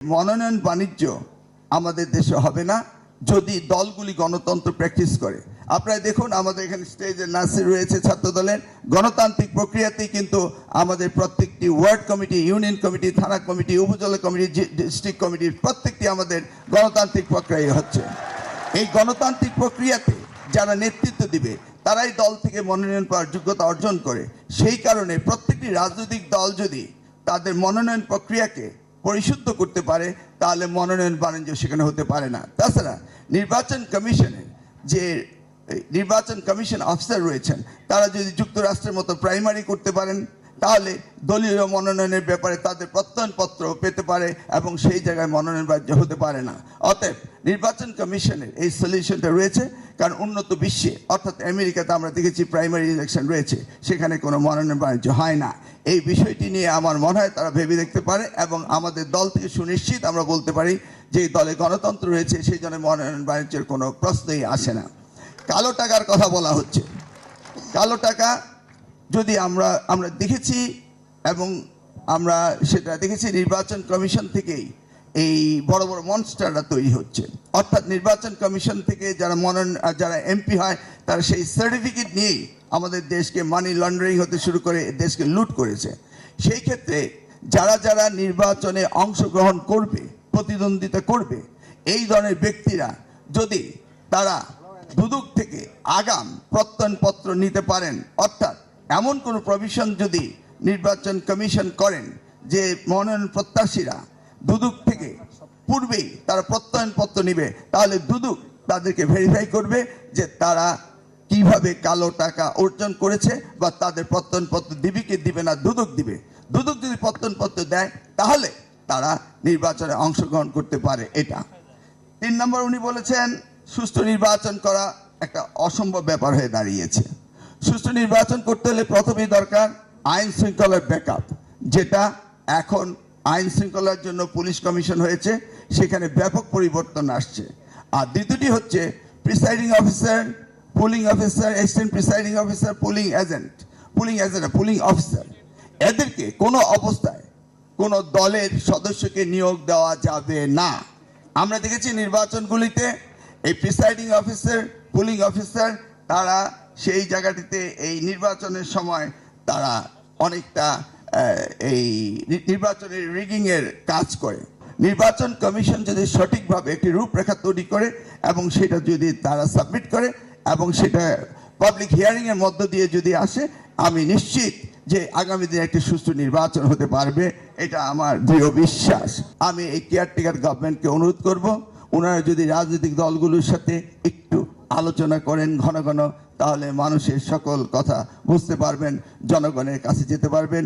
মনোনয়ন বাণিজ্য আমাদের দেশে হবে না যদি দলগুলি গণতন্ত্র প্র্যাকটিস করে। আপনারা দেখুন, আমাদের এখানে স্টেজে নাসির রয়েছে ছাত্র দলের। গণতান্ত্রিক প্রক্রিয়াতেই কিন্তু আমাদের প্রত্যেকটি ওয়ার্ড কমিটি, ইউনিয়ন কমিটি, থানা কমিটি, উপজেলা কমিটি, ডিস্ট্রিক্ট কমিটি প্রত্যেকটি আমাদের গণতান্ত্রিক প্রক্রিয়া হচ্ছে। এই গণতান্ত্রিক প্রক্রিয়াতে যারা নেতৃত্ব দিবে তারাই দল থেকে মনোনয়ন পাওয়ার যোগ্যতা অর্জন করে। সেই কারণে প্রত্যেকটি রাজনৈতিক দল যদি তাদের মনোনয়ন প্রক্রিয়াকে পরিশুদ্ধ করতে পারে তাহলে মনোনয়ন বাণিজ্য সেখানে হতে পারে না। তাছাড়া নির্বাচন কমিশনের যে নির্বাচন কমিশন অফিসার রয়েছেন তারা যদি যুক্তরাষ্ট্রের মতো প্রাইমারি করতে পারেন তাহলে দলীয় মনোনয়নের ব্যাপারে তাদের প্রত্যয়নপত্র পেতে পারে এবং সেই জায়গায় মনোনয়ন বাণিজ্য হতে পারে না। অতএব নির্বাচন কমিশনের এই সলিউশনটা রয়েছে, কারণ উন্নত বিশ্বে অর্থাৎ আমেরিকাতে আমরা দেখেছি প্রাইমারি ইলেকশন রয়েছে, সেখানে কোনো মনোনয়ন বাণিজ্য হয় না। এই বিষয়টি নিয়ে আমার মনে হয় তারা ভেবে দেখতে পারে এবং আমাদের দল থেকে সুনিশ্চিত আমরা বলতে পারি যে এই দলে গণতন্ত্র রয়েছে, সেই জন্য মনোনয়ন বাণিজ্যের কোনো প্রশ্নই আসে না। কালো টাকার কথা বলা হচ্ছে। কালো টাকা যদি আমরা দেখেছি এবং আমরা সেটা দেখেছি নির্বাচন কমিশন থেকেই এই বড় বড় মনস্টাররা তৈরি হচ্ছে। অর্থাৎ নির্বাচন কমিশন থেকে যারা এমপি হয় তারা সেই সার্টিফিকেট নিয়েই আমাদের দেশকে মানি লন্ডারিং হতে শুরু করে দেশকে লুট করেছে। সেই ক্ষেত্রে যারা নির্বাচনে অংশগ্রহণ করবে, প্রতিদ্বন্দ্বিতা করবে, এই ধরনের ব্যক্তিরা যদি তারা দুদক থেকে আগাম প্রত্যয়নপত্র নিতে পারেন, অর্থাৎ এমন কোনো প্রভিশন যদি নির্বাচন কমিশন করেন যে মনোনয়ন প্রত্যাশীরা দুদক থেকে পূর্বেই তারা প্রত্যয়নপত্র নিবে, তাহলে দুদক তাদেরকে ভেরিফাই করবে যে তারা কিভাবে কালো টাকা অর্জন করেছে বা তাদের প্রত্যয়নপত্র দিবে কি দিবে না, দুদক দিবে। দুদক যদি প্রত্যয়নপত্র দেয় তাহলে তারা নির্বাচনে অংশগ্রহণ করতে পারে। এটা 3 নম্বর। উনি বলেছেন সুষ্ঠু নির্বাচন করা একটা অসম্ভব ব্যাপার হয়ে দাঁড়িয়েছে। সুষ্ঠু নির্বাচন করতে হলে প্রথমেই দরকার আইন শৃঙ্খলার ব্যাকআপ, যেটা এখন আইন শৃঙ্খলার জন্য পুলিশ কমিশন হয়েছে, সেখানে ব্যাপক পরিবর্তন আসছে। আর দ্বিতীয়টি হচ্ছে presiding officer, pulling officer, assistant presiding officer, polling agent, pulling officer, এদেরকে কোনো অবস্থায় কোনো দলের সদস্যকে নিয়োগ দেওয়া যাবে না। আমরা দেখেছি নির্বাচনগুলিতে এই প্রিসাইডিং অফিসার, পুলিং অফিসার তারা সেই জায়গাটিতে এই নির্বাচনের সময় তারা অনেকটা এই নির্বাচনের রিগিংয়ের কাজ করে। নির্বাচন কমিশন যদি সঠিকভাবে একটি রূপরেখা তৈরি করে এবং সেটা যদি তারা সাবমিট করে এবং সেটা পাবলিক হিয়ারিংয়ের মধ্য দিয়ে যদি আসে, আমি নিশ্চিত যে আগামী দিনে একটি সুষ্ঠু নির্বাচন হতে পারবে, এটা আমার দৃঢ় বিশ্বাস। আমি এই কেয়ারটেকার গভর্নমেন্টকে অনুরোধ করব, ওনারা যদি রাজনৈতিক দলগুলোর সাথে একটু আলোচনা করেন ঘন ঘন, তাহলে মানুষের সকল কথা বুঝতে পারবেন, জনগণের কাছে যেতে পারবেন।